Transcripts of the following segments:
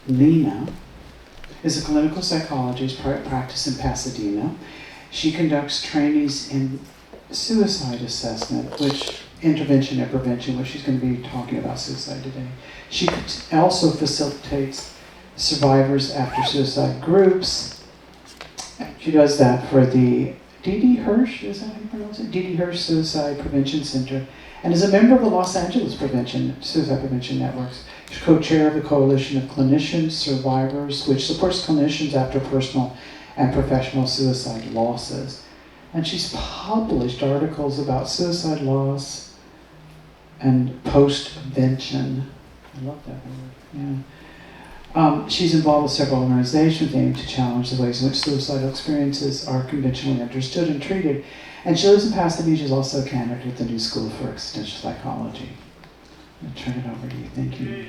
Lena is a clinical psychologist practicing in Pasadena. She conducts trainees in suicide assessment, which intervention and prevention, which she's going to be talking about suicide today. She also facilitates survivors after suicide groups. She does that for the D.D. Hirsch, is that how you pronounce it? D.D. Hirsch Suicide Prevention Center, and is a member of the Los Angeles Suicide Prevention Networks. She's co-chair of the Coalition of Clinicians Survivors, which supports clinicians after personal and professional suicide losses. And she's published articles about suicide loss and post-vention. I love that word, yeah. She's involved with several organizations aimed to challenge the ways in which suicidal experiences are conventionally understood and treated. And she lives in Pasadena. She's also a candidate at the New School for Existential Psychology. I'll turn it over to you. Thank you.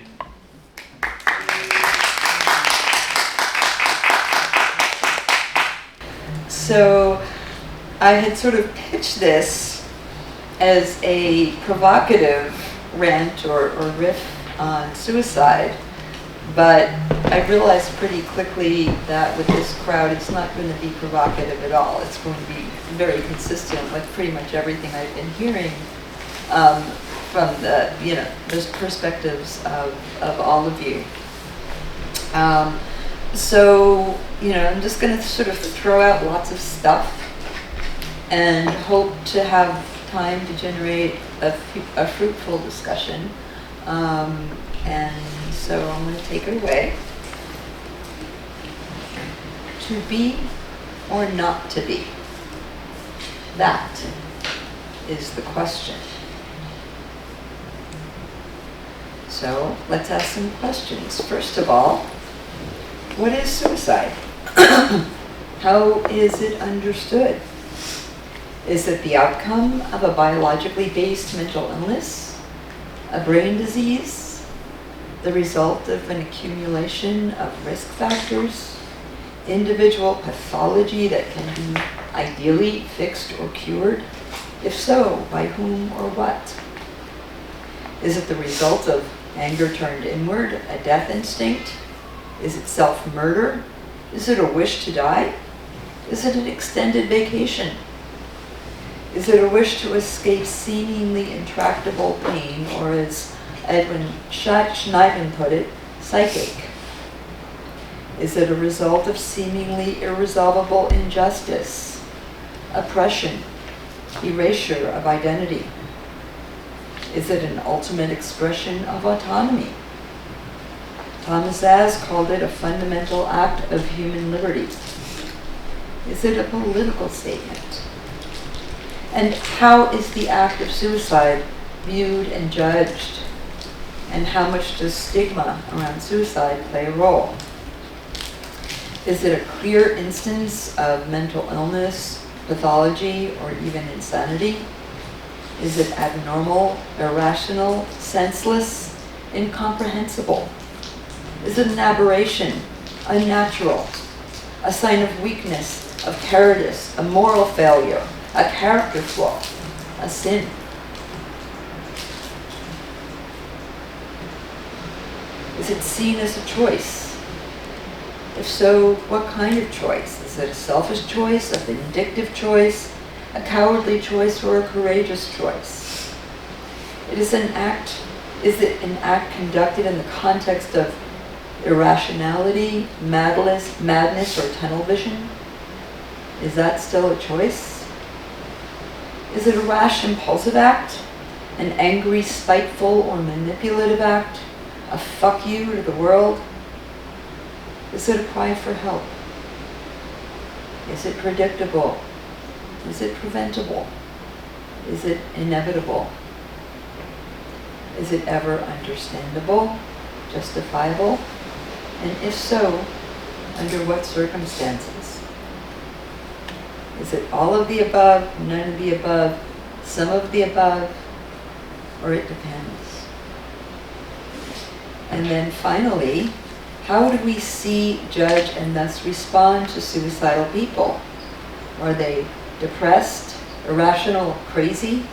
So I had sort of pitched this as a provocative rant or riff on suicide, but I realized pretty quickly that with this crowd it's not going to be provocative at all. It's going to be very consistent with pretty much everything I've been hearing from the, those perspectives of all of you. So, I'm just going to sort of throw out lots of stuff and hope to have time to generate a fruitful discussion. And so I'm going to take it away. To be or not to be? That is the question. So let's ask some questions. First of all, what is suicide? How is it understood? Is it the outcome of a biologically based mental illness? A brain disease? The result of an accumulation of risk factors? Individual pathology that can be ideally fixed or cured? If so, by whom or what? Is it the result of anger turned inward, a death instinct? Is it self-murder? Is it a wish to die? Is it an extended vacation? Is it a wish to escape seemingly intractable pain, or as Edwin Schneiden put it, psychache? Is it a result of seemingly irresolvable injustice, oppression, erasure of identity? Is it an ultimate expression of autonomy? Thomas Szasz called it a fundamental act of human liberty. Is it a political statement? And how is the act of suicide viewed and judged? And how much does stigma around suicide play a role? Is it a clear instance of mental illness, pathology, or even insanity? Is it abnormal, irrational, senseless, incomprehensible? Is it an aberration, unnatural, a sign of weakness, of cowardice, a moral failure, a character flaw, a sin? Is it seen as a choice? If so, what kind of choice? Is it a selfish choice, a vindictive choice, a cowardly choice, or a courageous choice? Is it an act conducted in the context of irrationality, madness, or tunnel vision? Is that still a choice? Is it a rash, impulsive act? An angry, spiteful, or manipulative act? A fuck you to the world? Is it a cry for help? Is it predictable? Is it preventable? Is it inevitable? Is it ever understandable, justifiable? And if so, under what circumstances? Is it all of the above, none of the above, some of the above, or it depends? And then finally, how do we see, judge, and thus respond to suicidal people? Are they depressed, irrational, crazy?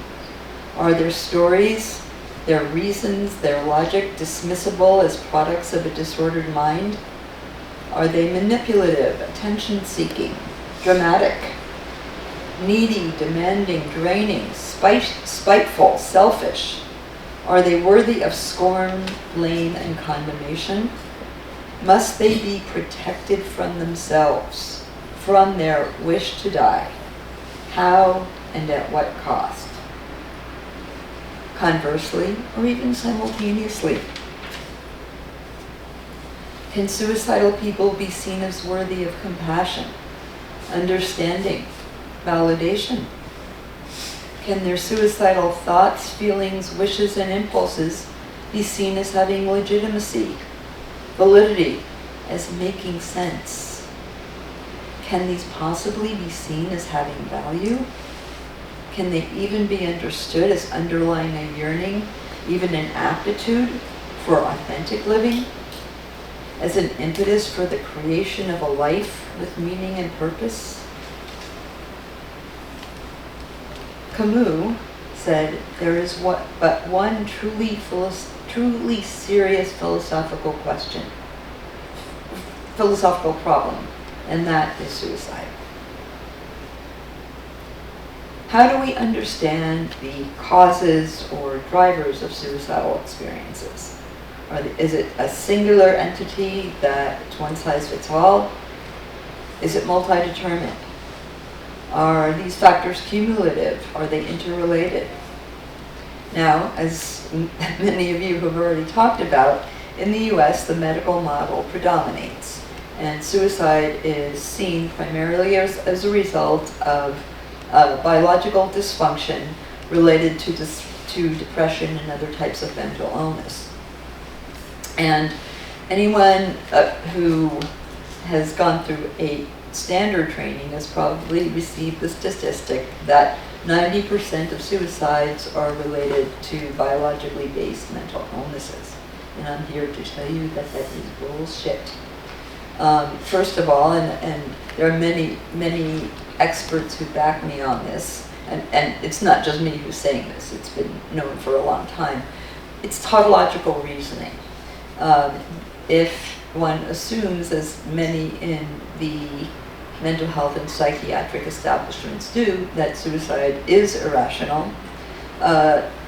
Are their stories their reasons, their logic dismissible as products of a disordered mind? Are they manipulative, attention-seeking, dramatic, needy, demanding, draining, spiteful, selfish? Are they worthy of scorn, blame, and condemnation? Must they be protected from themselves, from their wish to die? How and at what cost? Conversely, or even simultaneously, can suicidal people be seen as worthy of compassion, understanding, validation? Can their suicidal thoughts, feelings, wishes, and impulses be seen as having legitimacy, validity, as making sense? Can these possibly be seen as having value? Can they even be understood as underlying a yearning, even an aptitude for authentic living? As an impetus for the creation of a life with meaning and purpose? Camus said, there is but one truly serious philosophical problem, and that is suicide. How do we understand the causes or drivers of suicidal experiences? Is it a singular entity that it's one size fits all? Is it multi-determined? Are these factors cumulative? Are they interrelated? Now, as many of you have already talked about, in the US, the medical model predominates, and suicide is seen primarily as a result of biological dysfunction related to depression and other types of mental illness. And anyone who has gone through a standard training has probably received the statistic that 90% of suicides are related to biologically based mental illnesses. And I'm here to tell you that that is bullshit. First of all, and there are many experts who back me on this, and it's not just me who's saying this, it's been known for a long time. It's tautological reasoning. If one assumes, as many in the mental health and psychiatric establishments do, that suicide is irrational,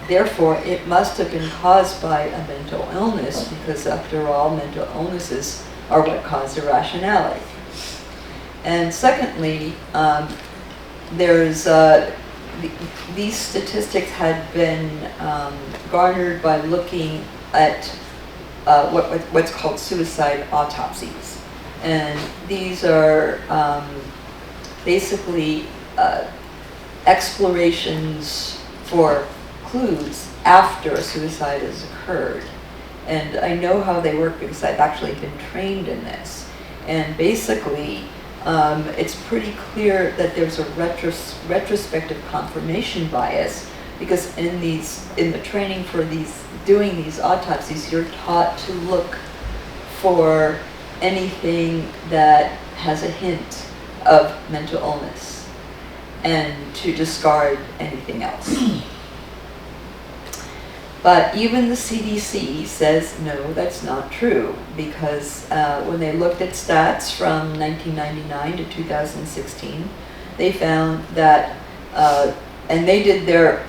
therefore it must have been caused by a mental illness, because after all, mental illnesses are what cause irrationality. And secondly, these statistics had been garnered by looking at what's called suicide autopsies. And these are basically explorations for clues after a suicide has occurred. And I know how they work because I've actually been trained in this. And basically, it's pretty clear that there's a retrospective confirmation bias, because in the training for doing these autopsies, you're taught to look for anything that has a hint of mental illness and to discard anything else. But even the CDC says, no, that's not true, because when they looked at stats from 1999 to 2016, they found that, and they did their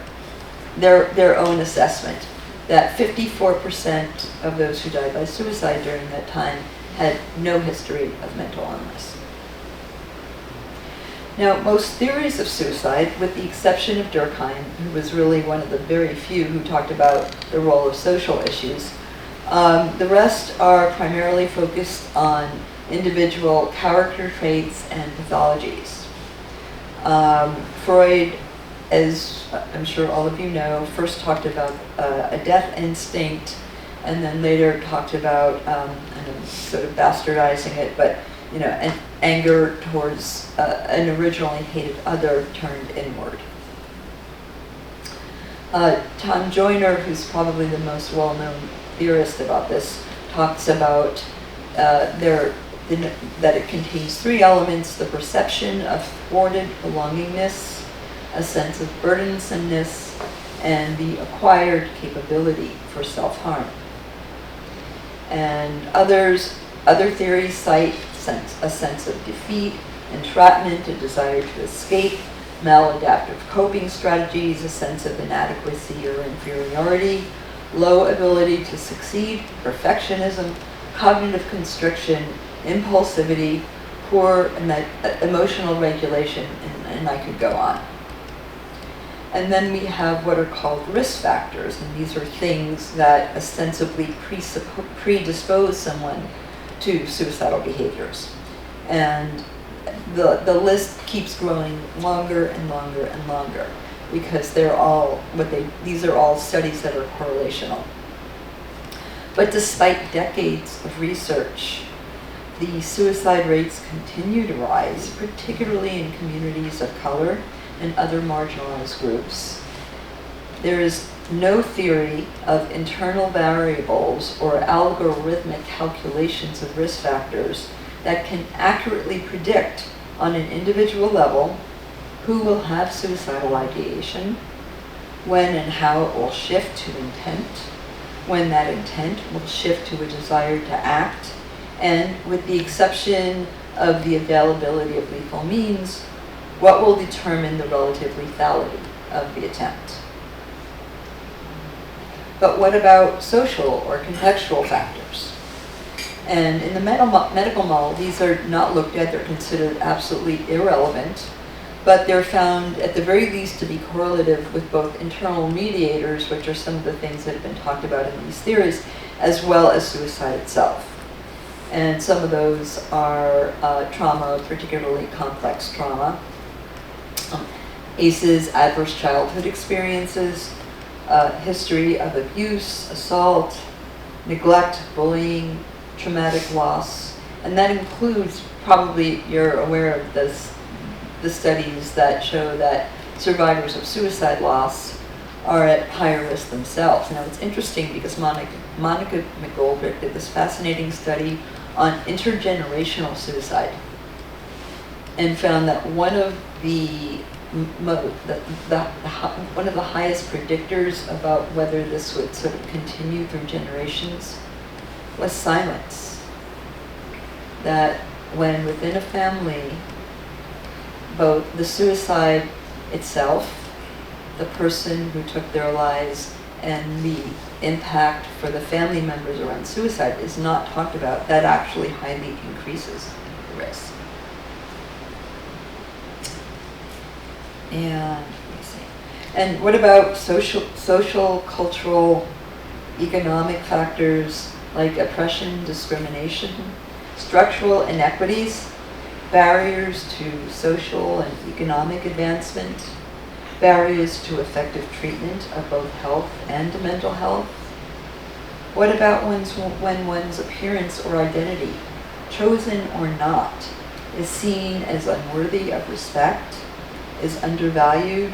own assessment, that 54% of those who died by suicide during that time had no history of mental illness. Now, most theories of suicide, with the exception of Durkheim, who was really one of the very few who talked about the role of social issues, the rest are primarily focused on individual character traits and pathologies. Freud, as I'm sure all of you know, first talked about a death instinct, and then later talked about, and I'm sort of bastardizing it, but an anger towards an originally hated other turned inward. Tom Joyner, who's probably the most well-known theorist about this, talks about that it contains three elements: the perception of thwarted belongingness, a sense of burdensomeness, and the acquired capability for self-harm. And other theories cite a sense of defeat, entrapment, a desire to escape, maladaptive coping strategies, a sense of inadequacy or inferiority, low ability to succeed, perfectionism, cognitive constriction, impulsivity, poor emotional regulation, and I could go on. And then we have what are called risk factors, and these are things that ostensibly predispose someone to suicidal behaviors. And the list keeps growing longer and longer and longer because these are all studies that are correlational. But despite decades of research, the suicide rates continue to rise, particularly in communities of color and other marginalized groups. There is no theory of internal variables or algorithmic calculations of risk factors that can accurately predict on an individual level who will have suicidal ideation, when and how it will shift to intent, when that intent will shift to a desire to act, and with the exception of the availability of lethal means, what will determine the relative lethality of the attempt. But what about social or contextual factors? And in the medical model, these are not looked at, they're considered absolutely irrelevant, but they're found at the very least to be correlative with both internal mediators, which are some of the things that have been talked about in these theories, as well as suicide itself. And some of those are trauma, particularly complex trauma, ACEs, adverse childhood experiences, history of abuse, assault, neglect, bullying, traumatic loss, and that includes, probably you're aware of this, the studies that show that survivors of suicide loss are at higher risk themselves. Now it's interesting because Monica McGoldrick did this fascinating study on intergenerational suicide and found that one of the highest predictors about whether this would sort of continue through generations was silence. That when within a family, both the suicide itself, the person who took their lives, and the impact for the family members around suicide is not talked about, that actually highly increases the risk. And let me see. And what about social, cultural, economic factors like oppression, discrimination, structural inequities, barriers to social and economic advancement, barriers to effective treatment of both health and mental health? What about when one's appearance or identity, chosen or not, is seen as unworthy of respect, is undervalued,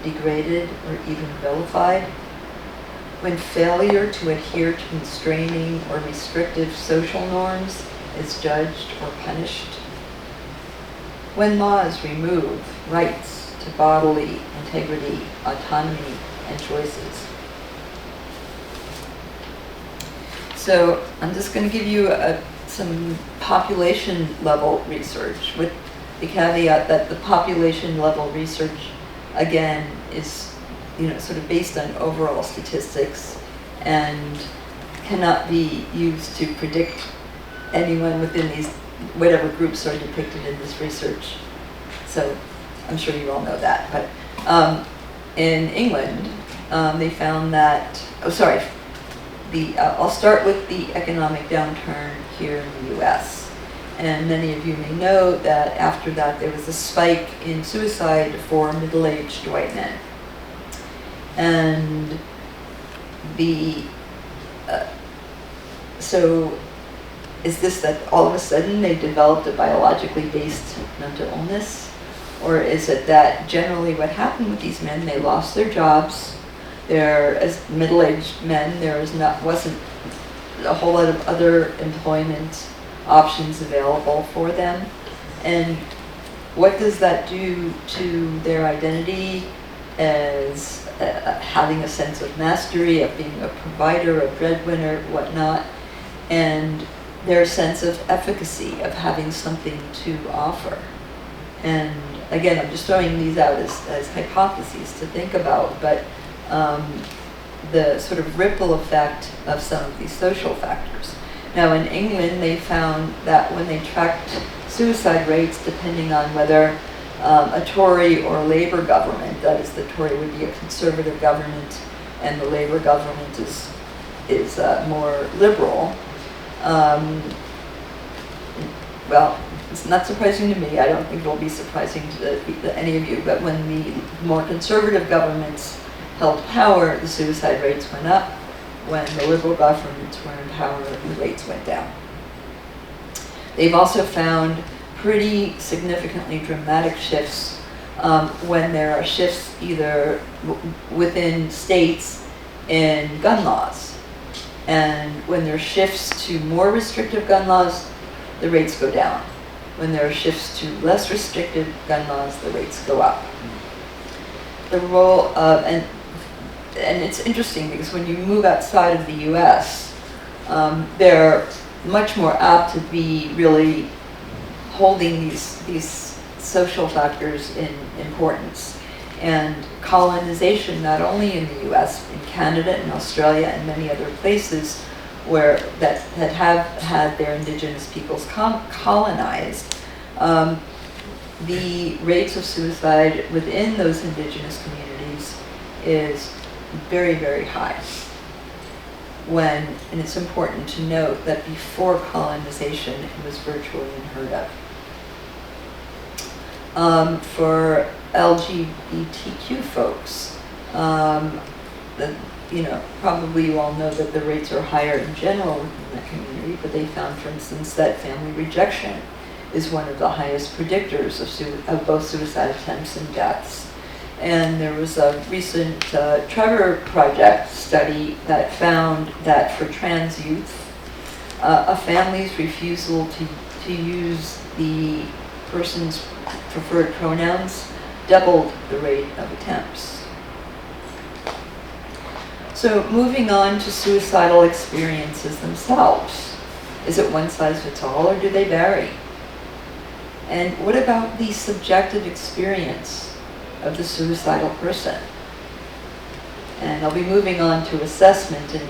degraded, or even vilified? When failure to adhere to constraining or restrictive social norms is judged or punished? When laws remove rights to bodily integrity, autonomy, and choices? So I'm just going to give you some population level research with the caveat that the population level research, again, is sort of based on overall statistics and cannot be used to predict anyone within these, whatever groups are depicted in this research. So I'm sure you all know that. But in England, they found that, I'll start with the economic downturn here in the US. And many of you may know that after that there was a spike in suicide for middle-aged white men. And so is this that all of a sudden they developed a biologically based mental illness? Or is it that generally what happened with these men, they lost their jobs, as middle-aged men, wasn't a whole lot of other employment options available for them, and what does that do to their identity as having a sense of mastery, of being a provider, a breadwinner, whatnot, and their sense of efficacy, of having something to offer. And again, I'm just throwing these out as hypotheses to think about, but the sort of ripple effect of some of these social factors. Now in England, they found that when they tracked suicide rates, depending on whether a Tory or Labour government, that is, the Tory would be a conservative government and the Labour government is more liberal. Well, it's not surprising to me. I don't think it'll be surprising to any of you, but when the more conservative governments held power, the suicide rates went up. When the liberal governments were in power, the rates went down. They've also found pretty significantly dramatic shifts when there are shifts either within states in gun laws. And when there are shifts to more restrictive gun laws, the rates go down. When there are shifts to less restrictive gun laws, the rates go up. The role of, and it's interesting because when you move outside of the US, they're much more apt to be really holding these social factors in importance. And colonization, not only in the US, in Canada and Australia and many other places where that have had their indigenous peoples colonized, the rates of suicide within those indigenous communities is very, very high. And it's important to note that before colonization, it was virtually unheard of. For LGBTQ folks, probably you all know that the rates are higher in general within that community, but they found, for instance, that family rejection is one of the highest predictors of both suicide attempts and deaths. And there was a recent Trevor Project study that found that for trans youth, a family's refusal to use the person's preferred pronouns doubled the rate of attempts. So moving on to suicidal experiences themselves. Is it one size fits all, or do they vary? And what about the subjective experience of the suicidal person? And I'll be moving on to assessment in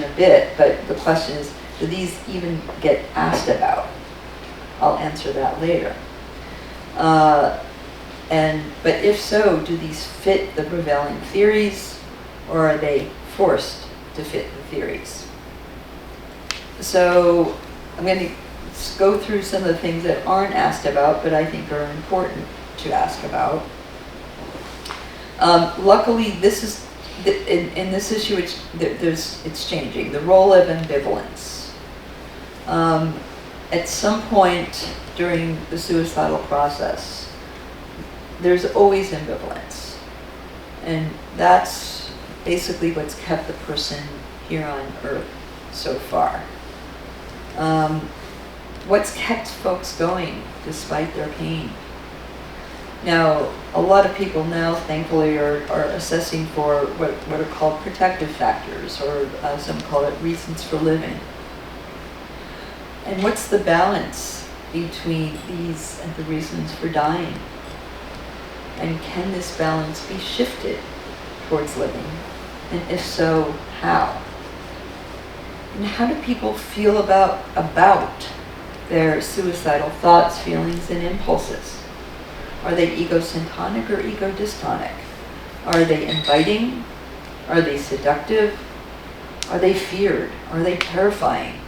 a bit, but the question is, do these even get asked about? I'll answer that later. But if so, do these fit the prevailing theories, or are they forced to fit the theories? So I'm going to go through some of the things that aren't asked about, but I think are important to ask about. Luckily, this is in this issue. It's changing. The role of ambivalence. At some point during the suicidal process, there's always ambivalence, and that's basically what's kept the person here on Earth so far. What's kept folks going despite their pain? Now, a lot of people now, thankfully, are assessing for what are called protective factors, or some call it reasons for living. And what's the balance between these and the reasons for dying? And can this balance be shifted towards living? And if so, how? And how do people feel about their suicidal thoughts, feelings, and impulses? Are they egocentric or ego-dystonic? Are they inviting? Are they seductive? Are they feared? Are they terrifying?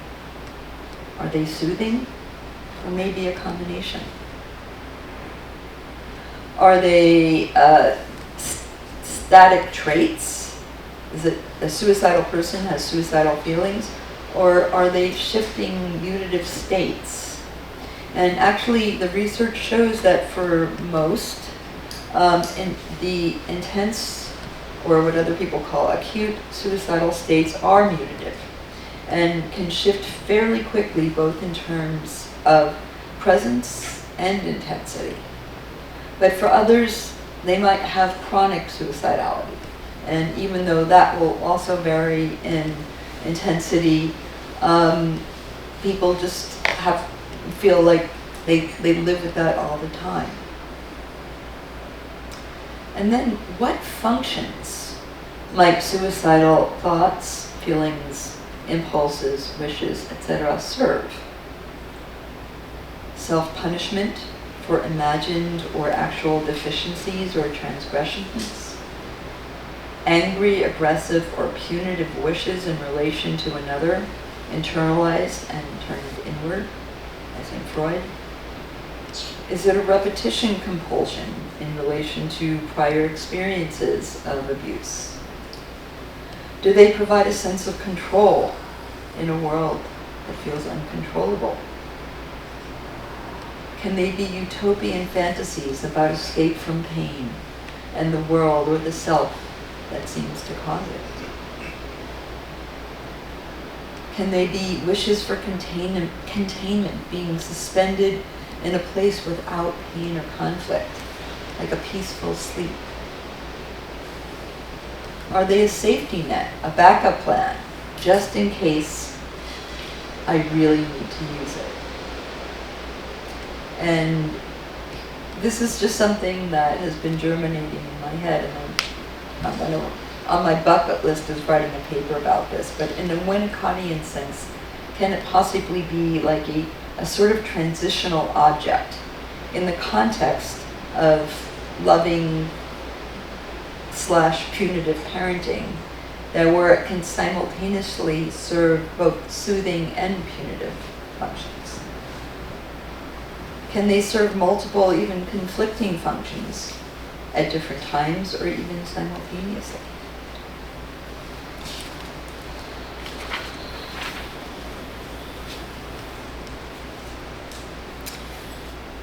Are they soothing? Or maybe a combination? Are they static traits? Is it a suicidal person has suicidal feelings? Or are they shifting mutative states? And actually, the research shows that for most, in the intense, or what other people call acute suicidal states, are mutative and can shift fairly quickly, both in terms of presence and intensity. But for others, they might have chronic suicidality, And even though that will also vary in intensity, people just feel like they live with that all the time. And then what functions might suicidal thoughts, feelings, impulses, wishes, etc. serve? Self-punishment for imagined or actual deficiencies or transgressions? Angry, aggressive, or punitive wishes in relation to another, internalized and turned inward, as in Freud? Is it a repetition compulsion in relation to prior experiences of abuse? Do they provide a sense of control in a world that feels uncontrollable? Can they be utopian fantasies about escape from pain and the world or the self that seems to cause it? Can they be wishes for containment, being suspended in a place without pain or conflict, like a peaceful sleep? Are they a safety net, a backup plan, just in case I really need to use it? And this is just something that has been germinating in my head, and I'm going to, on my bucket list is writing a paper about this, but in a Winnicottian sense, can it possibly be like a sort of transitional object in the context of loving / punitive parenting, that where it can simultaneously serve both soothing and punitive functions? Can they serve multiple, even conflicting functions at different times or even simultaneously?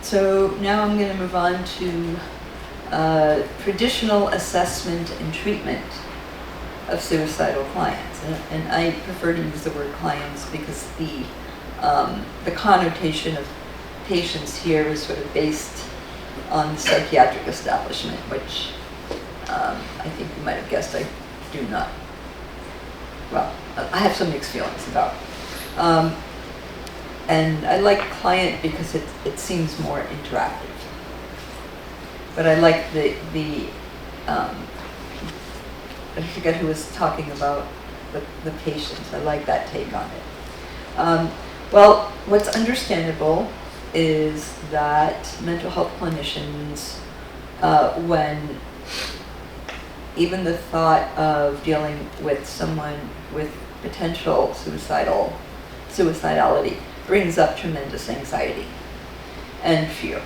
So now I'm going to move on to traditional assessment and treatment of suicidal clients. And I prefer to use the word clients because the connotation of patients here is sort of based on the psychiatric establishment, which I think you might have guessed I do not. Well, I have some mixed feelings about. And I like client because it seems more interactive. But I like the I forget who was talking about the patient. I like that take on it. Well, what's understandable is that mental health clinicians, when even the thought of dealing with someone with potential suicidality brings up tremendous anxiety and fear.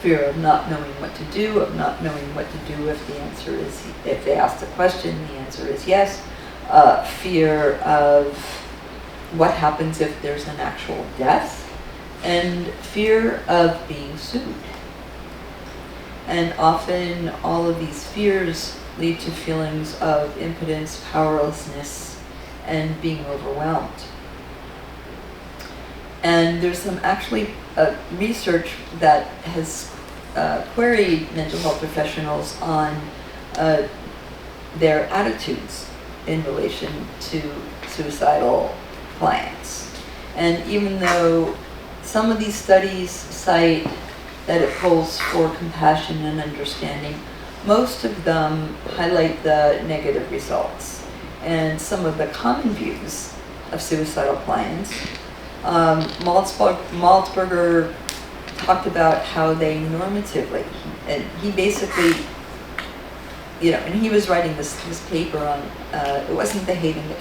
Fear of not knowing what to do, of not knowing what to do if the answer is, if they ask the question, the answer is yes. Fear of what happens if there's an actual death, and fear of being sued. And often all of these fears lead to feelings of impotence, powerlessness, and being overwhelmed. And there's some actually research that has queried mental health professionals on their attitudes in relation to suicidal clients. And even though some of these studies cite that it polls for compassion and understanding, most of them highlight the negative results. And some of the common views of suicidal clients, Maltzberger talked about how they normatively, and he basically, and he was writing this paper on, it wasn't the hate and the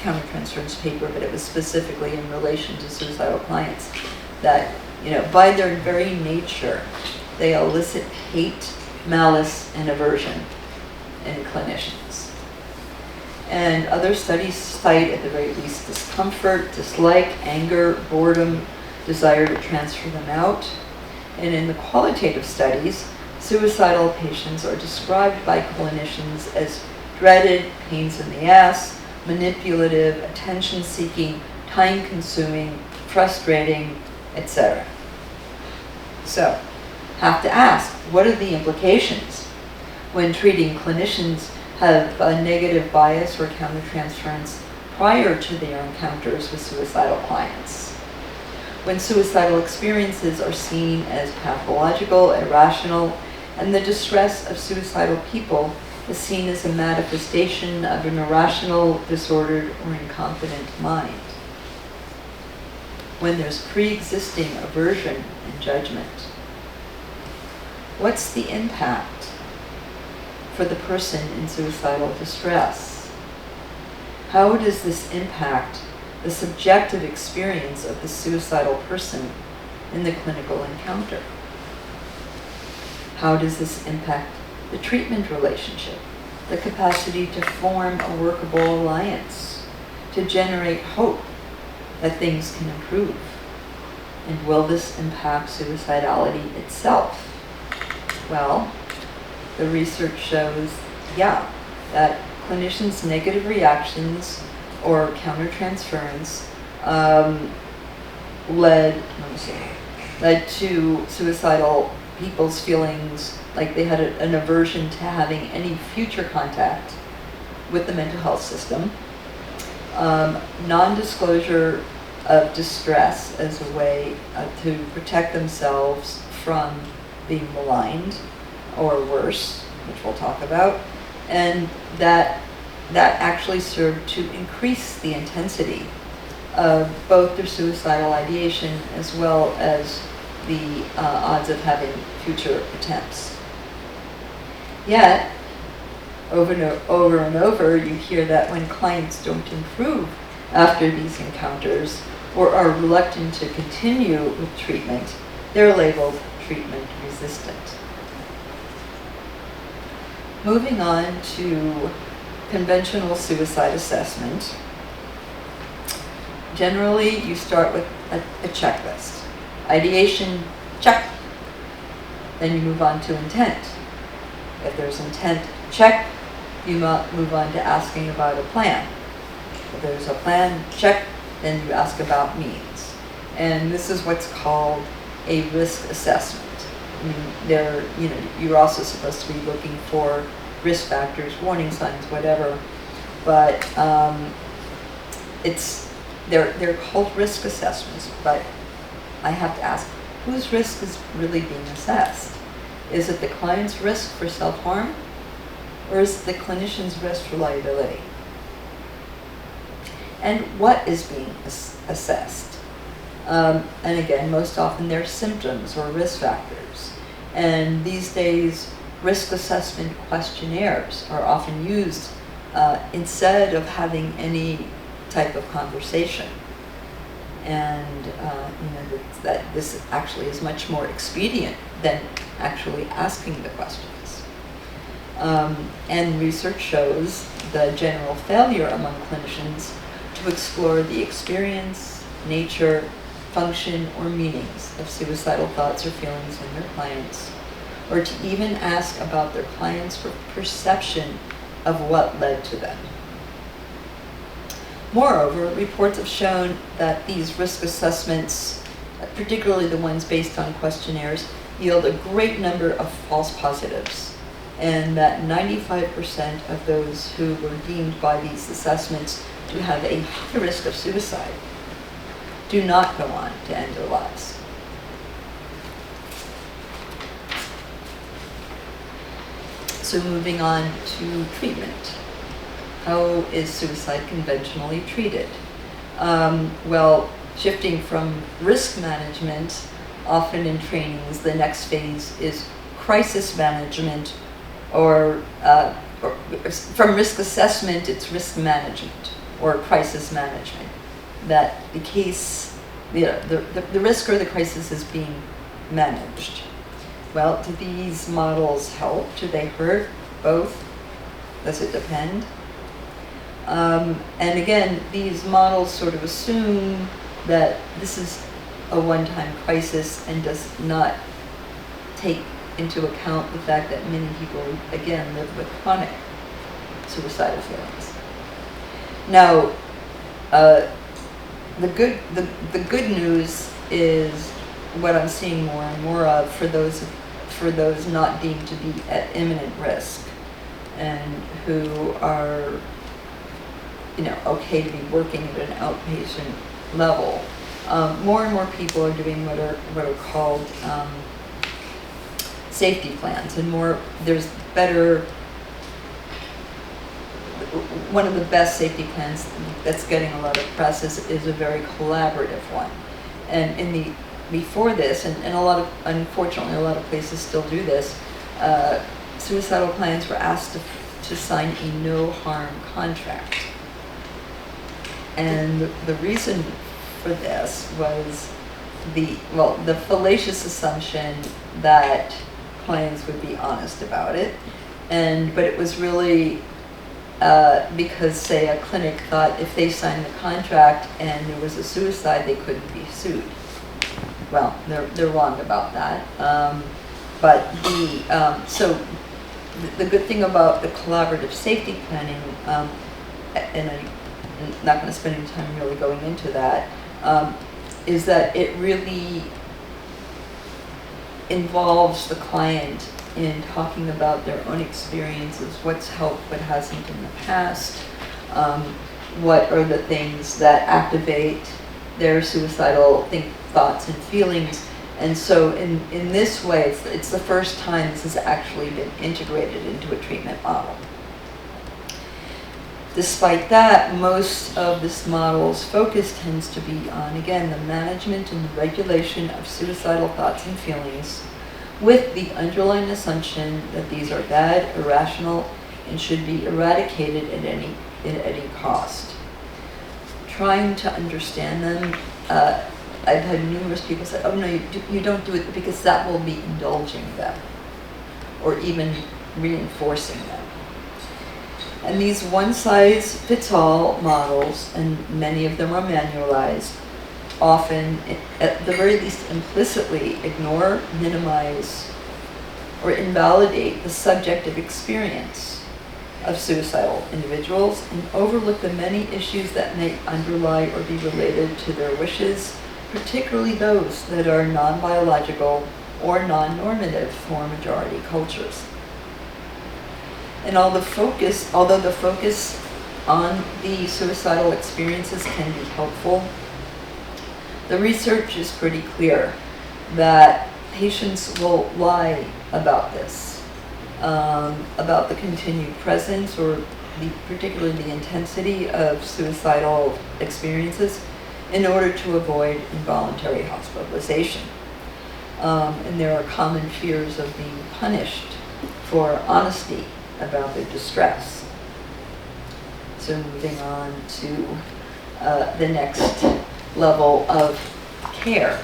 countertransference paper, but it was specifically in relation to suicidal clients, that, by their very nature, they elicit hate, malice, and aversion in clinicians. And other studies cite, at the very least, discomfort, dislike, anger, boredom, desire to transfer them out. And in the qualitative studies, suicidal patients are described by clinicians as dreaded, pains in the ass, manipulative, attention-seeking, time-consuming, frustrating, etc. So, have to ask, what are the implications when treating clinicians have a negative bias or countertransference prior to their encounters with suicidal clients. When suicidal experiences are seen as pathological, irrational, and the distress of suicidal people is seen as a manifestation of an irrational, disordered, or incompetent mind. When there's pre-existing aversion and judgment, what's the impact for the person in suicidal distress? How does this impact the subjective experience of the suicidal person in the clinical encounter? How does this impact the treatment relationship, the capacity to form a workable alliance, to generate hope that things can improve? And will this impact suicidality itself? Well, the research shows, that clinicians' negative reactions or countertransference led to suicidal people's feelings like they had an aversion to having any future contact with the mental health system, non-disclosure of distress as a way to protect themselves from being maligned or worse, which we'll talk about, and that actually served to increase the intensity of both their suicidal ideation as well as the odds of having future attempts. Yet, over and over, you hear that when clients don't improve after these encounters or are reluctant to continue with treatment, they're labeled treatment resistant. Moving on to conventional suicide assessment. Generally, you start with a checklist. Ideation, check. Then you move on to intent. If there's intent, check. You move on to asking about a plan. If there's a plan, check. Then you ask about means. And this is what's called a risk assessment. I mean, you're also supposed to be looking for risk factors, warning signs, whatever. But they're called risk assessments. But I have to ask, whose risk is really being assessed? Is it the client's risk for self-harm, or is it the clinician's risk for liability? And what is being assessed? And again, most often they're symptoms or risk factors. And these days, risk assessment questionnaires are often used instead of having any type of conversation. And that this actually is much more expedient than actually asking the questions. And research shows the general failure among clinicians to explore the experience, nature, function, or meanings of suicidal thoughts or feelings in their clients, or to even ask about their clients' perception of what led to them. Moreover, reports have shown that these risk assessments, particularly the ones based on questionnaires, yield a great number of false positives, and that 95% of those who were deemed by these assessments to have a high risk of suicide do not go on to end their lives. So moving on to treatment. How is suicide conventionally treated? Well, shifting from risk management, often in trainings, the next phase is crisis management, or from risk assessment, it's risk management or crisis management. That the case, the risk or the crisis is being managed. Well, do these models help? Do they hurt? Both? Does it depend? And again, these models sort of assume that this is a one-time crisis and does not take into account the fact that many people, again, live with chronic suicidal feelings. Now, the good news is what I'm seeing more and more of for those not deemed to be at imminent risk. and who are, okay to be working at an outpatient level. More and more people are doing what are called safety plans, and there's better. One of the best safety plans that's getting a lot of press is a very collaborative one. And before this, and unfortunately a lot of places still do this, suicidal clients were asked to sign a no-harm contract. And the reason for this was the fallacious assumption that clients would be honest about it, but it was really because, say, a clinic thought if they signed the contract and there was a suicide, they couldn't be sued. Well, they're wrong about that. But so the good thing about the collaborative safety planning, and I'm not going to spend any time really going into that, is that it really involves the client in talking about their own experiences, what's helped, what hasn't in the past, what are the things that activate their suicidal thoughts and feelings. And so in this way, it's the first time this has actually been integrated into a treatment model. Despite that, most of this model's focus tends to be on, again, the management and regulation of suicidal thoughts and feelings, with the underlying assumption that these are bad, irrational, and should be eradicated at any cost. Trying to understand them, I've had numerous people say, "Oh no, you don't do it because that will be indulging them, or even reinforcing them." And these one-size-fits-all models, and many of them are manualized, often, at the very least implicitly, ignore, minimize, or invalidate the subjective experience of suicidal individuals and overlook the many issues that may underlie or be related to their wishes, particularly those that are non-biological or non-normative for majority cultures. And although the focus on the suicidal experiences can be helpful, the research is pretty clear that patients will lie about this, about the continued presence or particularly the intensity of suicidal experiences, in order to avoid involuntary hospitalization. And there are common fears of being punished for honesty about their distress. So moving on to the next level of care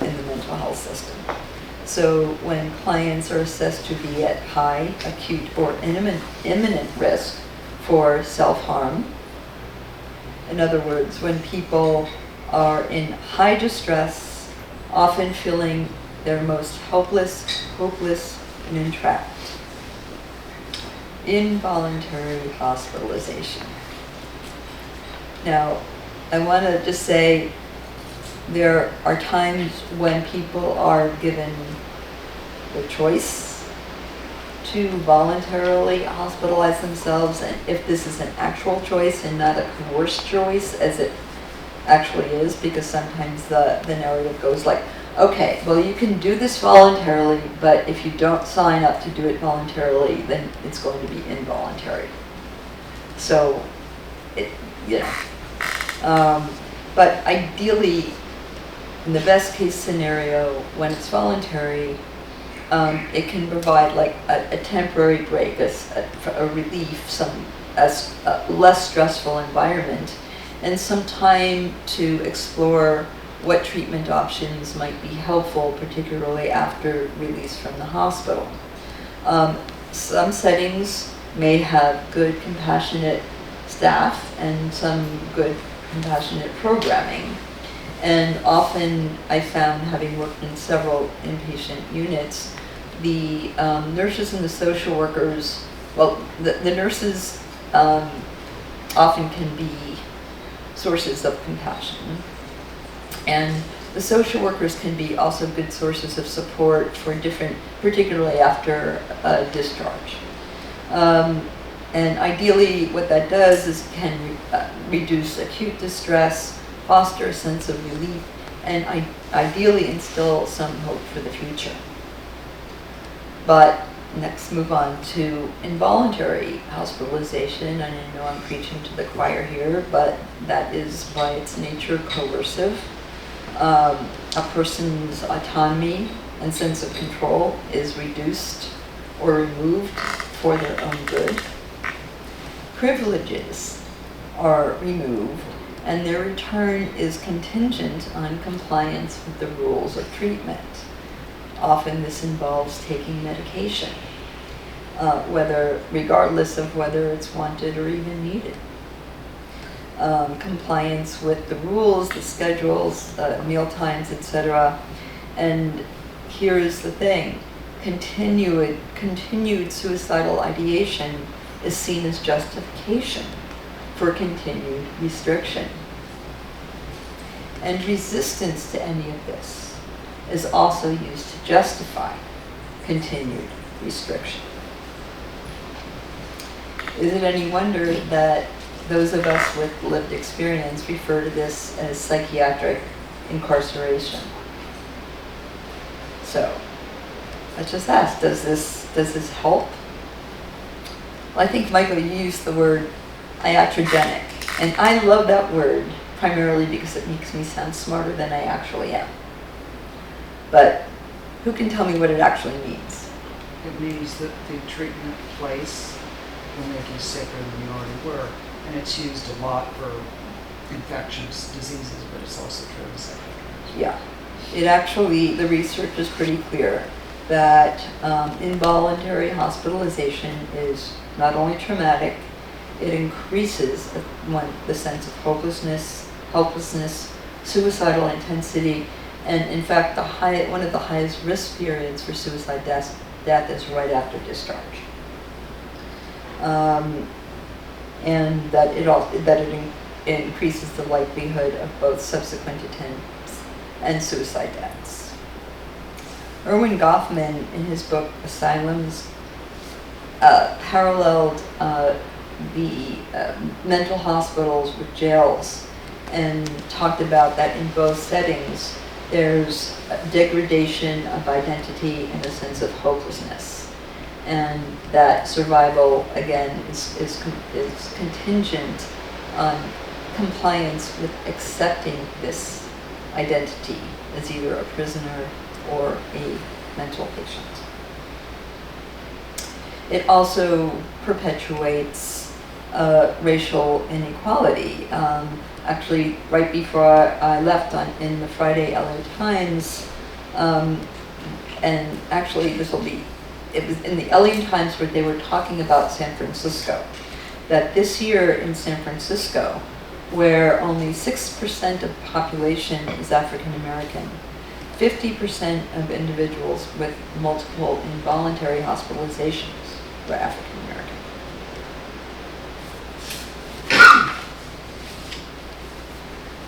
in the mental health system. So when clients are assessed to be at high, acute, or imminent risk for self-harm, in other words, when people are in high distress, often feeling their most helpless, hopeless, and entrapped, involuntary hospitalization. Now, I want to just say there are times when people are given the choice to voluntarily hospitalize themselves, and if this is an actual choice and not a coerced choice, as it actually is, because sometimes the narrative goes like, okay, well, you can do this voluntarily, but if you don't sign up to do it voluntarily, then it's going to be involuntary. So, but ideally, in the best case scenario, when it's voluntary, it can provide like a temporary break, a relief, a less stressful environment, and some time to explore what treatment options might be helpful, particularly after release from the hospital. Some settings may have good, compassionate staff and some good, compassionate programming. And often I found, having worked in several inpatient units, the nurses and the social workers, well, the nurses often can be sources of compassion. And the social workers can be also good sources of support for particularly after discharge. And ideally, what that does is can reduce acute distress, foster a sense of relief, and ideally instill some hope for the future. But next, move on to involuntary hospitalization. And I know I'm preaching to the choir here, but that is by its nature coercive. A person's autonomy and sense of control is reduced or removed for their own good. Privileges are removed, and their return is contingent on compliance with the rules of treatment. Often this involves taking medication, regardless of whether it's wanted or even needed. Compliance with the rules, the schedules, meal times, etc. And here's the thing, continued suicidal ideation is seen as justification for continued restriction. And resistance to any of this is also used to justify continued restriction. Is it any wonder that those of us with lived experience refer to this as psychiatric incarceration? So, let's just ask, does this help? Well, I think, Michael, you used the word iatrogenic, and I love that word primarily because it makes me sound smarter than I actually am. But who can tell me what it actually means? It means that the treatment place will make you sicker than you already were. And it's used a lot for infectious diseases, but it's also true of psychiatry. Yeah. It actually, the research is pretty clear that involuntary hospitalization is not only traumatic, it increases the sense of helplessness, suicidal intensity, and in fact, one of the highest risk periods for suicide death is right after discharge. And that it increases the likelihood of both subsequent attempts and suicide deaths. Erwin Goffman, in his book Asylums, paralleled the mental hospitals with jails and talked about that in both settings there's degradation of identity and a sense of hopelessness, and that survival again is contingent on compliance with accepting this identity as either a prisoner or a mental patient. It also perpetuates racial inequality. Actually, right before I left in the Friday LA Times, and actually it was in the LA Times where they were talking about San Francisco, that this year in San Francisco, where only 6% of the population is African American, 50% of individuals with multiple involuntary hospitalizations were African American.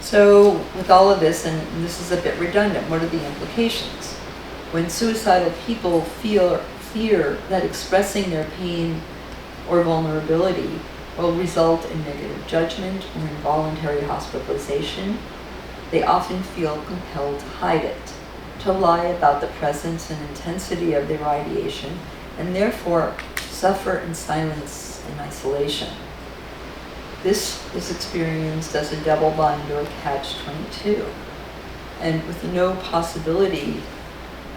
So with all of this, and this is a bit redundant, what are the implications? When suicidal people fear that expressing their pain or vulnerability will result in negative judgment or involuntary hospitalization, they often feel compelled to hide it, to lie about the presence and intensity of their ideation, and therefore suffer in silence and isolation. This is experienced as a double bind or catch-22, and with no possibility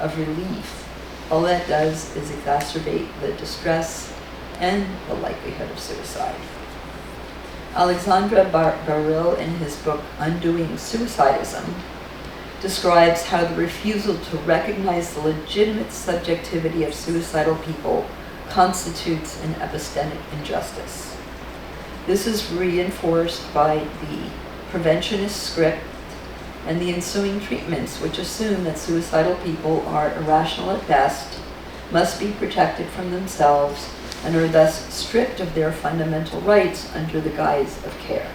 of relief. All that does is exacerbate the distress and the likelihood of suicide. Alexandra Baril, in his book Undoing Suicidism, describes how the refusal to recognize the legitimate subjectivity of suicidal people constitutes an epistemic injustice. This is reinforced by the preventionist script and the ensuing treatments, which assume that suicidal people are irrational at best, must be protected from themselves, and are thus stripped of their fundamental rights under the guise of care.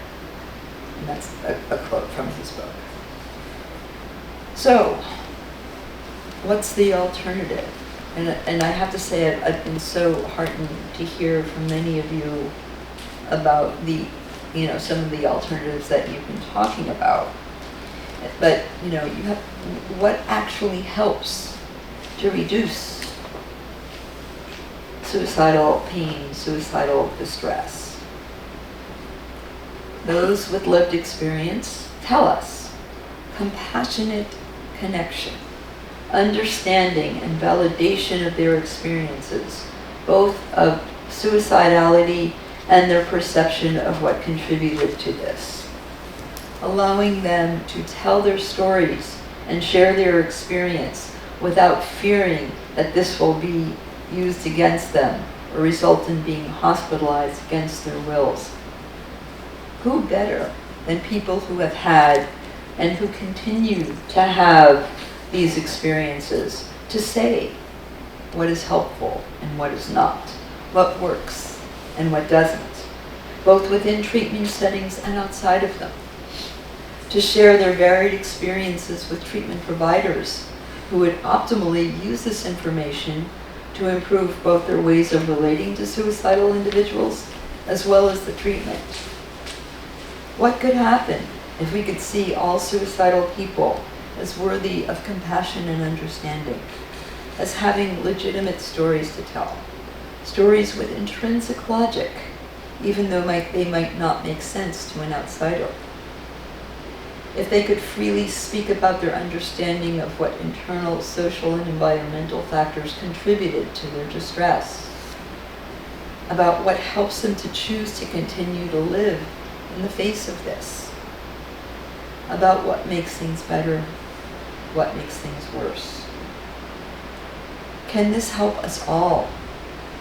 And that's a quote from his book. So, what's the alternative? and I have to say I've been so heartened to hear from many of you about some of the alternatives that you've been talking about. But, you have what actually helps to reduce suicidal pain, suicidal distress. Those with lived experience tell us compassionate connection, understanding and validation of their experiences, both of suicidality and their perception of what contributed to this. Allowing them to tell their stories and share their experience without fearing that this will be used against them or result in being hospitalized against their wills. Who better than people who have had and who continue to have these experiences to say what is helpful and what is not, what works and what doesn't, both within treatment settings and outside of them. To share their varied experiences with treatment providers who would optimally use this information to improve both their ways of relating to suicidal individuals as well as the treatment. What could happen if we could see all suicidal people as worthy of compassion and understanding, as having legitimate stories to tell, stories with intrinsic logic, even though they might not make sense to an outsider? If they could freely speak about their understanding of what internal, social, and environmental factors contributed to their distress, about what helps them to choose to continue to live in the face of this, about what makes things better, what makes things worse. Can this help us all,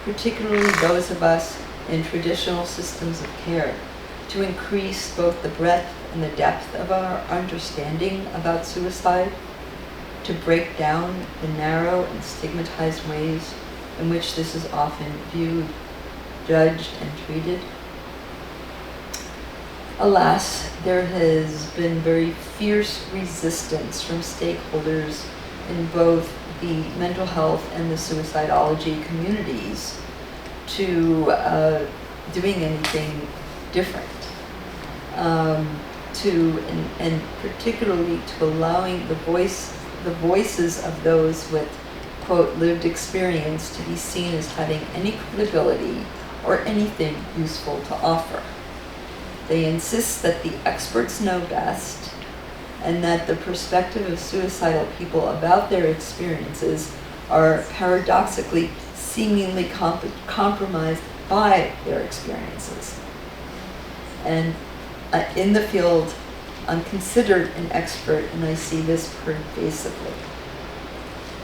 particularly those of us in traditional systems of care, to increase both the breadth and the depth of our understanding about suicide, to break down the narrow and stigmatized ways in which this is often viewed, judged, and treated? Alas, there has been very fierce resistance from stakeholders in both the mental health and the suicidology communities to doing anything different. And particularly to allowing the voices of those with, quote, lived experience to be seen as having any credibility or anything useful to offer. They insist that the experts know best and that the perspective of suicidal people about their experiences are paradoxically seemingly compromised by their experiences. And in the field, I'm considered an expert, and I see this pervasively.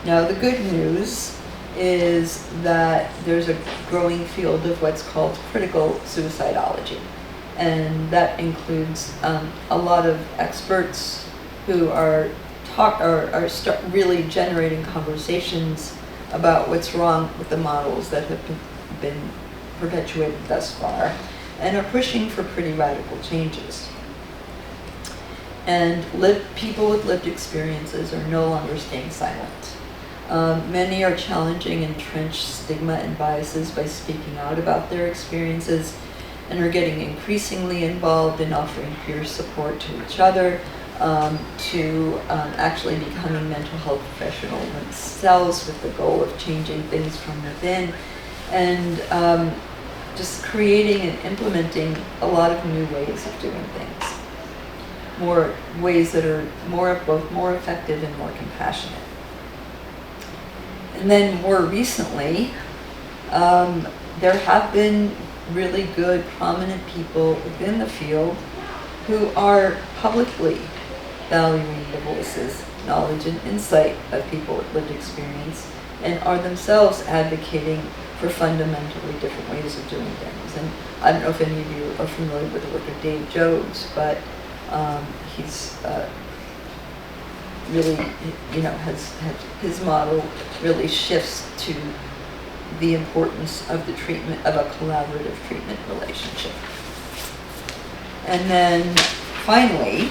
Now, the good news is that there's a growing field of what's called critical suicidology, and that includes a lot of experts who are really generating conversations about what's wrong with the models that have been perpetuated thus far, and are pushing for pretty radical changes. And people with lived experiences are no longer staying silent. Many are challenging entrenched stigma and biases by speaking out about their experiences, and are getting increasingly involved in offering peer support to each other, to actually becoming mental health professionals themselves with the goal of changing things from within, and just creating and implementing a lot of new ways of doing things. More ways that are both more effective and more compassionate. And then more recently, there have been really good, prominent people within the field who are publicly valuing the voices, knowledge, and insight of people with lived experience, and are themselves advocating for fundamentally different ways of doing things. And I don't know if any of you are familiar with the work of Dave Jones, but he's really, has his model really shifts to the importance of the treatment, of a collaborative treatment relationship. And then finally,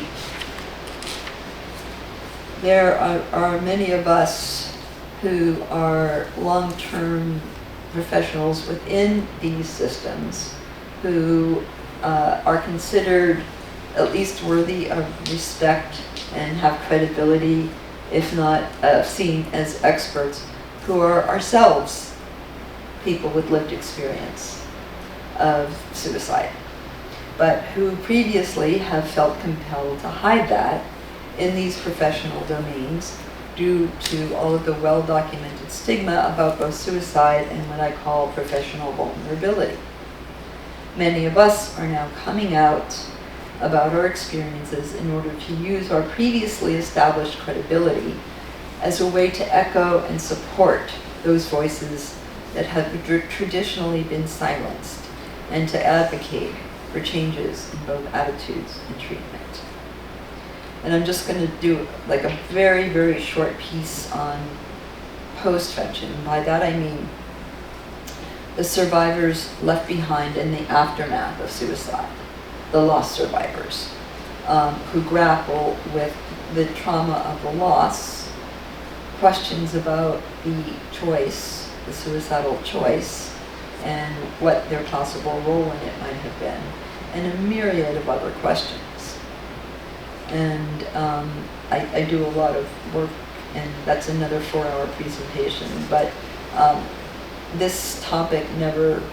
there are many of us who are long-term professionals within these systems who are considered at least worthy of respect and have credibility, if not seen as experts, who are ourselves people with lived experience of suicide, but who previously have felt compelled to hide that in these professional domains due to all of the well-documented stigma about both suicide and what I call professional vulnerability. Many of us are now coming out about our experiences in order to use our previously established credibility as a way to echo and support those voices that have traditionally been silenced, and to advocate for changes in both attitudes and treatment. And I'm just going to do like a very, very short piece on postvention. By that I mean the survivors left behind in the aftermath of suicide, the loss survivors, who grapple with the trauma of the loss, questions about the choice, the suicidal choice, and what their possible role in it might have been, and a myriad of other questions. And I do a lot of work, and that's another 4-hour presentation, but this topic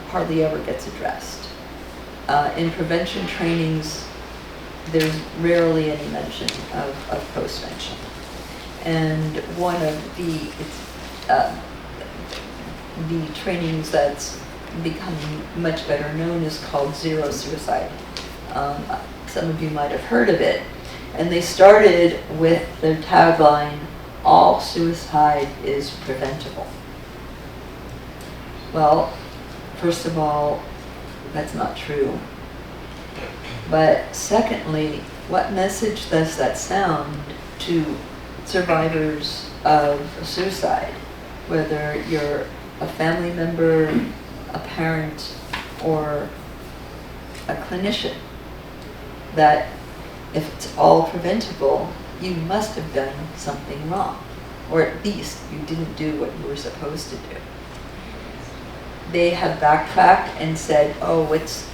hardly ever gets addressed. In prevention trainings, there's rarely any mention of postvention. And one of the trainings that's becoming much better known is called Zero Suicide. Some of you might have heard of it. And they started with their tagline, "All suicide is preventable." Well, first of all, that's not true. But secondly, what message does that sound to survivors of suicide, whether you're a family member, a parent, or a clinician, that if it's all preventable, you must have done something wrong, or at least you didn't do what you were supposed to do. They have backtracked and said, oh, it's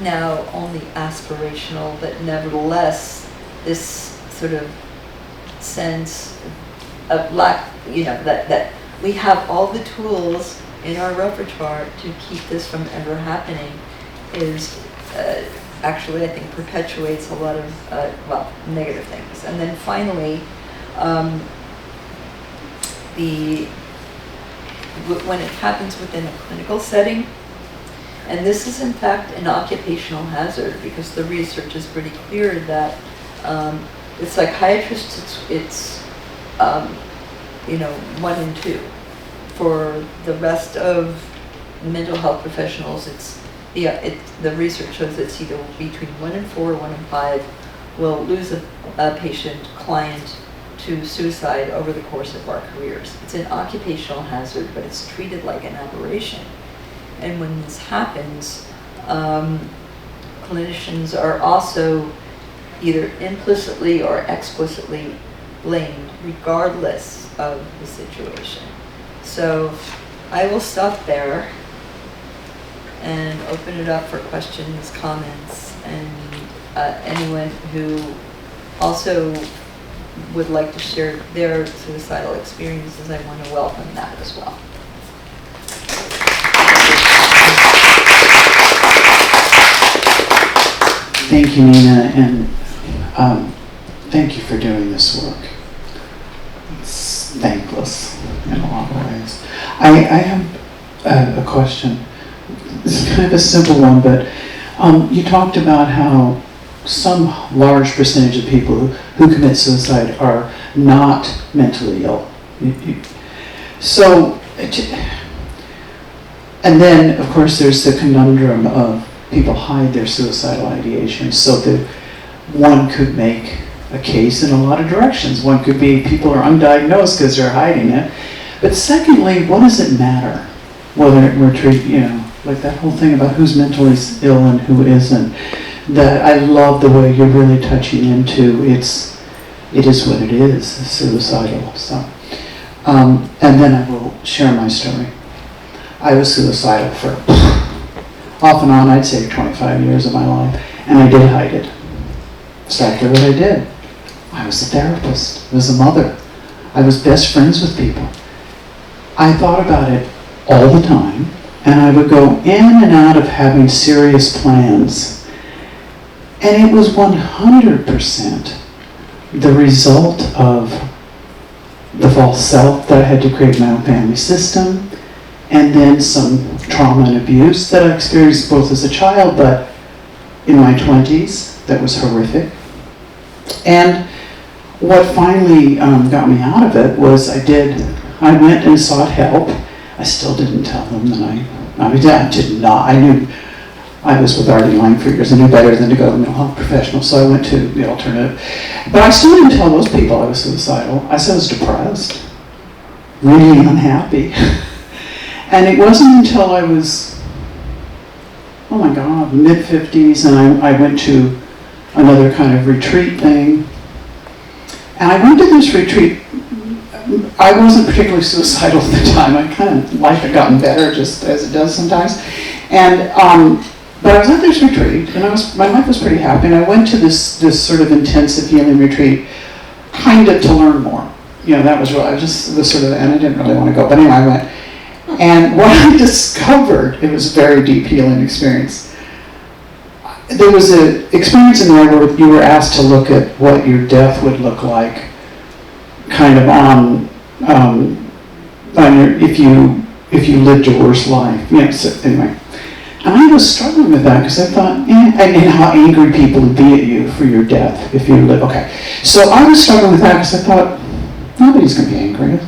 now only aspirational, but nevertheless, this sort of sense of lack, that we have all the tools in our repertoire to keep this from ever happening is actually, I think, perpetuates a lot of, negative things. And then finally, when it happens within a clinical setting, and this is in fact an occupational hazard because the research is pretty clear that with psychiatrists it's 1 in 2. For the rest of mental health professionals, the research shows it's either between 1 in 4 or 1 in 5 will lose a patient, client to suicide over the course of our careers. It's an occupational hazard, but it's treated like an aberration. And when this happens, clinicians are also either implicitly or explicitly blamed, regardless of the situation. So I will stop there and open it up for questions, comments, and anyone who also would like to share their suicidal experiences, I want to welcome that as well. Thank you, Nina, and thank you for doing this work. It's thankless in a lot of ways. I have a question. It's kind of a simple one, but you talked about how some large percentage of people who commit suicide are not mentally ill. So, and then, of course, there's the conundrum of people hide their suicidal ideation, so that one could make a case in a lot of directions. One could be people are undiagnosed because they're hiding it. But secondly, what does it matter whether we're treating, like that whole thing about who's mentally ill and who isn't? That I love the way you're really touching into it is what it is, suicidal. So And then I will share my story. I was suicidal for off and on, I'd say 25 years of my life, and I did hide it. Exactly what I did. I was a therapist. I was a mother. I was best friends with people. I thought about it all the time, and I would go in and out of having serious plans. And it was 100% the result of the false self that I had to create my own family system, and then some trauma and abuse that I experienced both as a child, but in my 20s, that was horrific. And what finally got me out of it was I went and sought help. I still didn't tell them that I knew I was with Artie Laing for years. I knew better than to go to a mental health professional, so I went to the alternative. But I still didn't tell most people I was suicidal. I said I was depressed, really unhappy. And it wasn't until I was, oh my God, mid-50s, and I went to another kind of retreat thing. And I went to this retreat. I wasn't particularly suicidal at the time. Life had gotten better, just as it does sometimes. And but I was at this retreat, and my life was pretty happy. And I went to this sort of intensive healing retreat, kind of to learn more. That was really, and I didn't really want to go, but anyway, I went. And what I discovered, it was a very deep healing experience. There was an experience in there where you were asked to look at what your death would look like, kind of on your, if you lived your worst life. So anyway. And I was struggling with that because I thought, and how angry people would be at you for your death if you live. Okay. So I was struggling with that because I thought, nobody's going to be angry.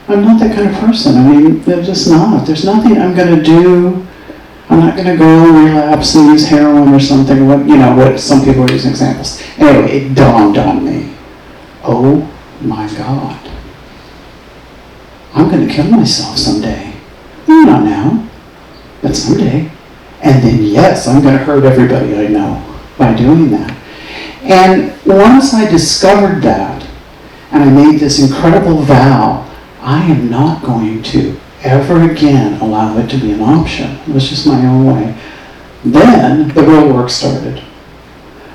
I'm not that kind of person. I mean, they're just not. There's nothing I'm going to do. I'm not going to go relapse and use heroin or something. What some people are using examples. Anyway, it dawned on me. Oh my God. I'm going to kill myself someday. Not now, but someday. And then yes, I'm going to hurt everybody I know by doing that. And once I discovered that, and I made this incredible vow, I am not going to ever again allow it to be an option. It was just my own way. Then the real work started.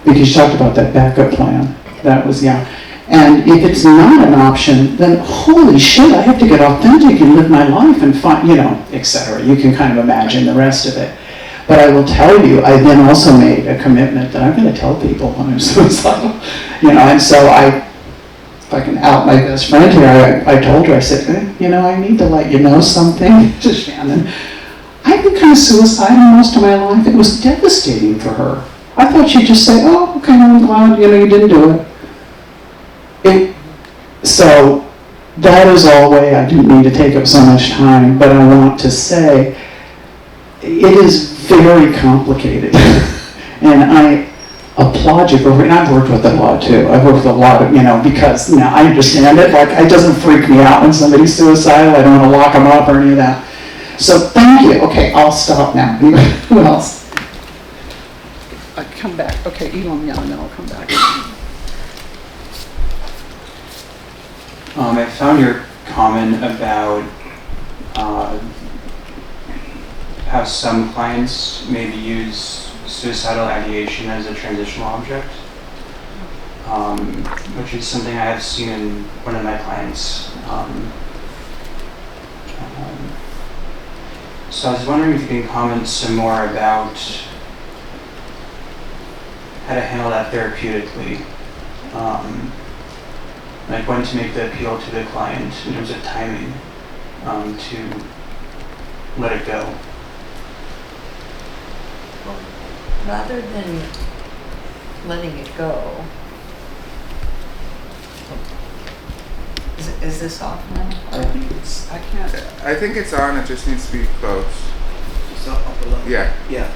Because you talked about that backup plan. That was, And if it's not an option, then holy shit, I have to get authentic and live my life and find, etc. You can kind of imagine the rest of it. But I will tell you, I then also made a commitment that I'm going to tell people when I'm suicidal. And so if I can out my best friend here, I told her, I said, I need to let you know something to Shannon. I've been kind of suicidal most of my life. It was devastating for her. I thought she'd just say, oh, okay, I'm glad, you didn't do it. So that is all way. I didn't need to take up so much time, but I want to say it is very complicated. And I applaud you for it. And I've worked with it a lot too. I've worked with a lot of, because now I understand it. Like, it doesn't freak me out when somebody's suicidal. I don't want to lock them up or any of that. So thank you. Okay, I'll stop now. Who else? Come back. Okay, Elon, and then I'll come back. I found your comment about how some clients maybe use suicidal ideation as a transitional object, which is something I have seen in one of my clients. So I was wondering if you can comment some more about how to handle that therapeutically. Like when to make the appeal to the client in terms of timing to let it go. Well, rather than letting it go, is this off now? I think it's on, it just needs to be close. It's not up or low. Yeah. Yeah.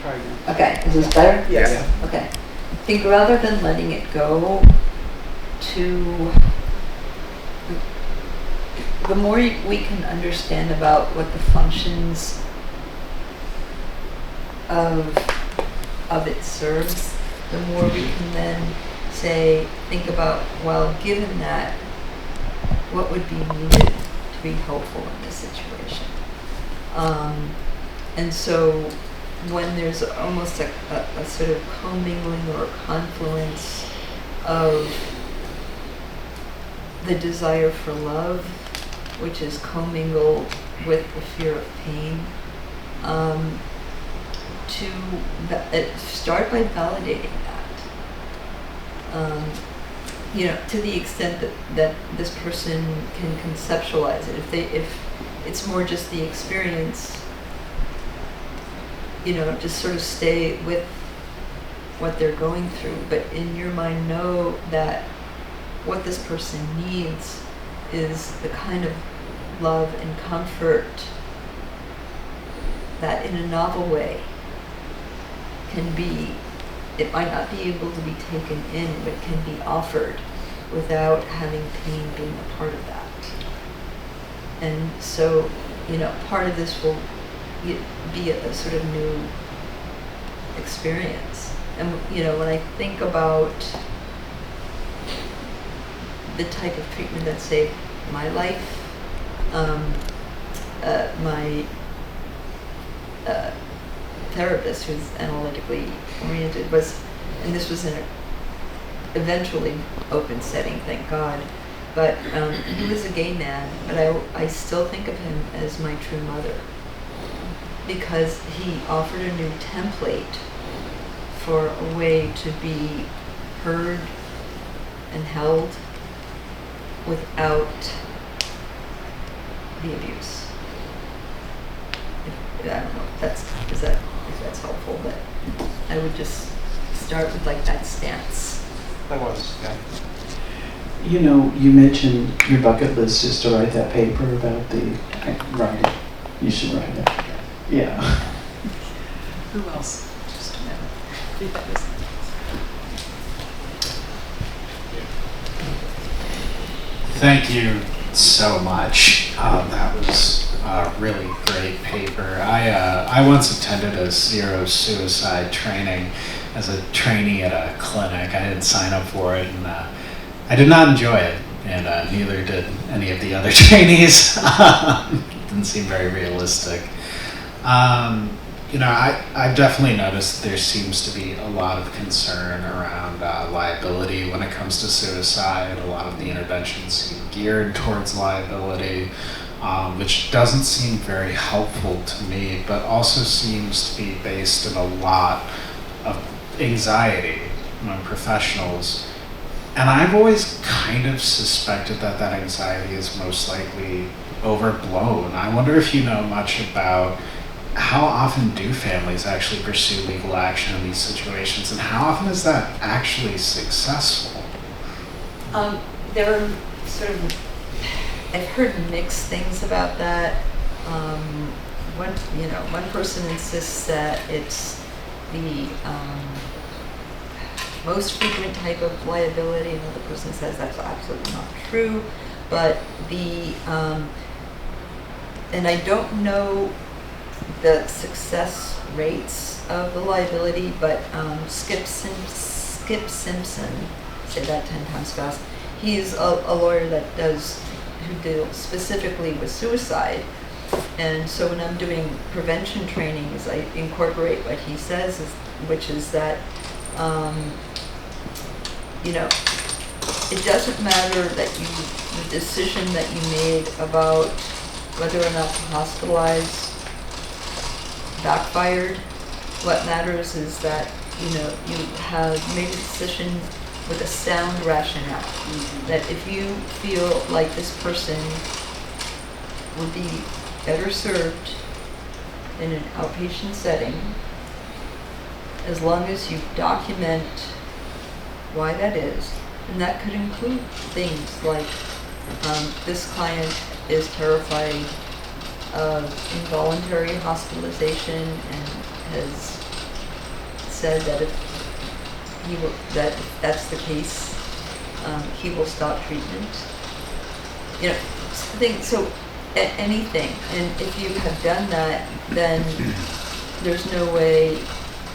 Try again. Okay, is this better? Yes. Okay. I think rather than letting it go, the more we can understand about what the functions of it serves, the more we can then think about, well, given that what would be needed to be helpful in this situation. And so when there's almost a sort of commingling or confluence of the desire for love, which is commingled with the fear of pain, start by validating that. To the extent that this person can conceptualize it. If it's more just the experience, just sort of stay with what they're going through, but in your mind know that what this person needs is the kind of love and comfort that in a novel way it might not be able to be taken in, but can be offered without having pain being a part of that. And so, part of this will be a sort of new experience. And, when I think about the type of treatment that saved my life, my therapist, who's analytically oriented, and this was in a eventually open setting, thank God, but he was a gay man, but I still think of him as my true mother, because he offered a new template for a way to be heard and held without the abuse. I don't know if that's helpful, but I would just start with that stance. That was, yeah. You mentioned your bucket list is to write that paper about write it. You should write it. Yeah. Who else? Just a minute. Thank you so much. That was a really great paper. I once attended a zero suicide training as a trainee at a clinic. I didn't sign up for it, and I did not enjoy it, and neither did any of the other trainees. Didn't seem very realistic. I've definitely noticed there seems to be a lot of concern around liability when it comes to suicide. A lot of the interventions seem geared towards liability, which doesn't seem very helpful to me, but also seems to be based in a lot of anxiety among professionals. And I've always kind of suspected that anxiety is most likely overblown. I wonder if you know much about how often do families actually pursue legal action in these situations, and how often is that actually successful? There are I've heard mixed things about that. One person insists that it's the most frequent type of liability. Another person says that's absolutely not true. But and I don't know the success rates of the liability, but Skip Simpson, say that 10 times fast, he's a lawyer who deals specifically with suicide. And so when I'm doing prevention trainings, I incorporate what he says, which is that, it doesn't matter that the decision that you made about whether or not to hospitalize backfired. What matters is that, you have made a decision with a sound rationale. Mm-hmm. That if you feel like this person would be better served in an outpatient setting, as long as you document why that is, and that could include things like this client is terrified of involuntary hospitalization and has said that if that's the case, he will stop treatment. Anything. And if you have done that, then there's no way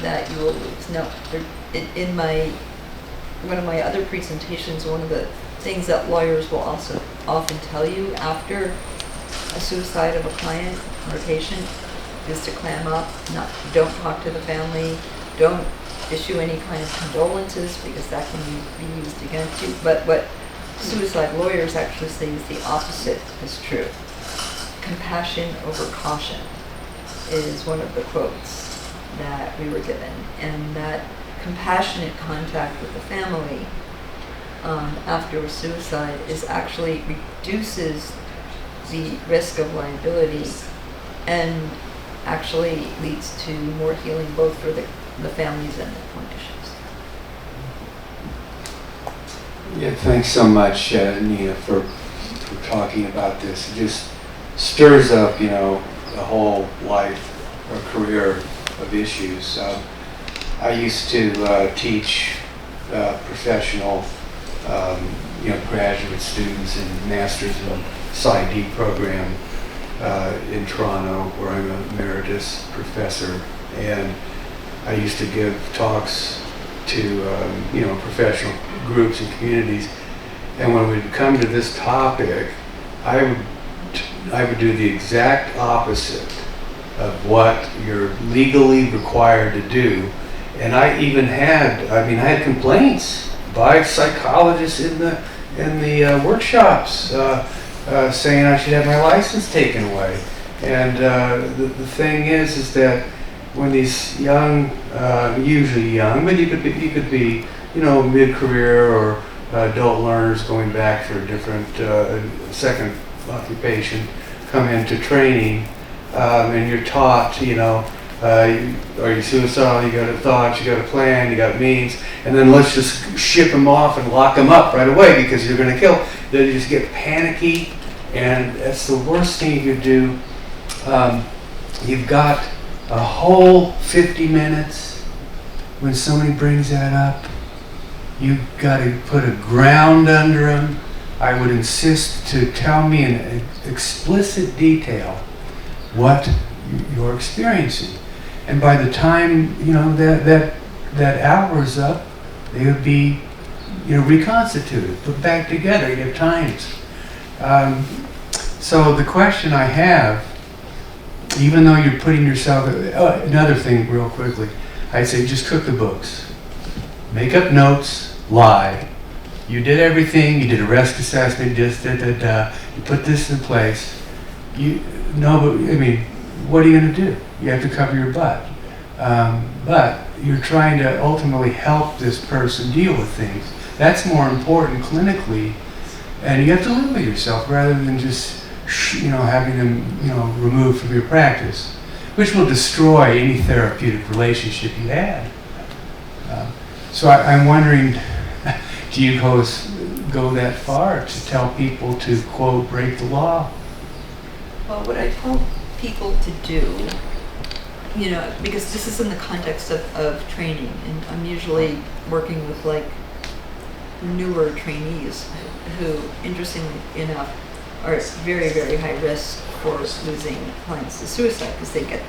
that you will lose. No, in one of my other presentations, one of the things that lawyers will also often tell you after a suicide of a client or a patient is to clam up, don't talk to the family, don't issue any kind of condolences because that can be used against you. But what suicide lawyers actually say is the opposite is true. Compassion over caution is one of the quotes that we were given, and that compassionate contact with the family after a suicide actually reduces the risk of liability and actually leads to more healing both for the families and the clinicians. Yeah, thanks so much, Nina, for talking about this. It just stirs up, the whole life or career of issues. I used to teach professional, graduate students in Masters in PsyD program in Toronto, where I'm an emeritus professor, and I used to give talks to professional groups and communities, and when we'd come to this topic, I would do the exact opposite of what you're legally required to do. And I even had, I had complaints by psychologists in the workshops saying I should have my license taken away. And the thing is that when these young, usually young, but you could be mid-career or adult learners going back for a different second occupation, come into training, and you're taught, are you suicidal? You got a thought, you got a plan, you got means, and then let's just ship them off and lock them up right away because you're going to kill. They just get panicky, and that's the worst thing you could do. You've got a whole 50 minutes when somebody brings that up. You've got to put a ground under them. I would insist to tell me in explicit detail what you're experiencing. And by the time that hour's up, they would be reconstituted, put back together. You have times. So the question I have, even though you're putting yourself, another thing real quickly, I'd say just cook the books. Make up notes, lie. You did everything, you did a risk assessment, you put this in place. What are you going to do? You have to cover your butt. But you're trying to ultimately help this person deal with things. That's more important clinically, and you have to live with yourself rather than just having them removed from your practice, which will destroy any therapeutic relationship you had. So I'm wondering, do you go that far to tell people to, quote, break the law? Well, what I tell people to do, because this is in the context of training, and I'm usually working with newer trainees who, interestingly enough, are very, very high risk for losing clients to suicide because they get,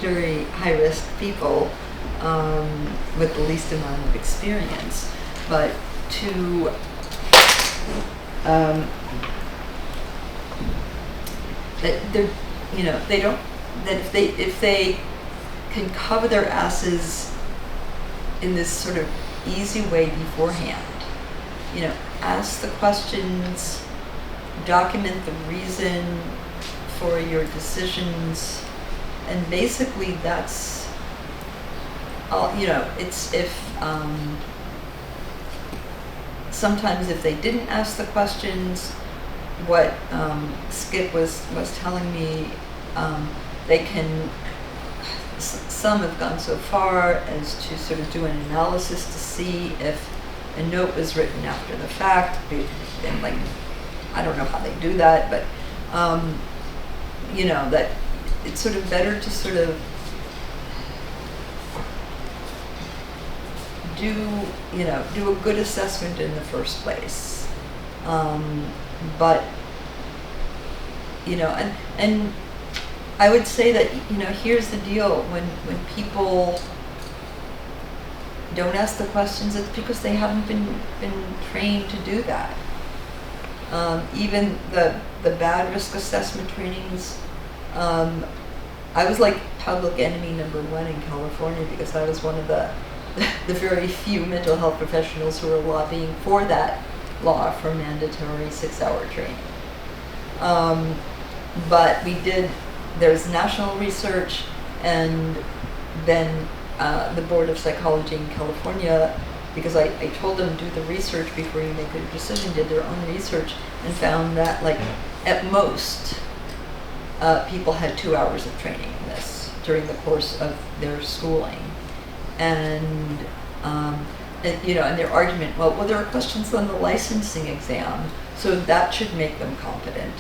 very high risk people with the least amount of experience. But if they can cover their asses in this sort of easy way beforehand, ask the questions, document the reason for your decisions, and basically that's all. It's if sometimes if they didn't ask the questions, what Skip was telling me, they can, some have gone so far as to sort of do an analysis to see if a note was written after the fact, and I don't know how they do that, but that it's sort of better to sort of do a good assessment in the first place. But and I would say that here's the deal: when people don't ask the questions, it's because they haven't been trained to do that. Even the bad risk assessment trainings, I was like public enemy #1 in California because I was one of the very few mental health professionals who were lobbying for that law for mandatory 6-hour training. But there's national research, and then the Board of Psychology in California, because I told them do the research before you make a decision, did their own research and found that like at most people had 2 hours of training in this during the course of their schooling. And and their argument, well, there are questions on the licensing exam, so that should make them competent.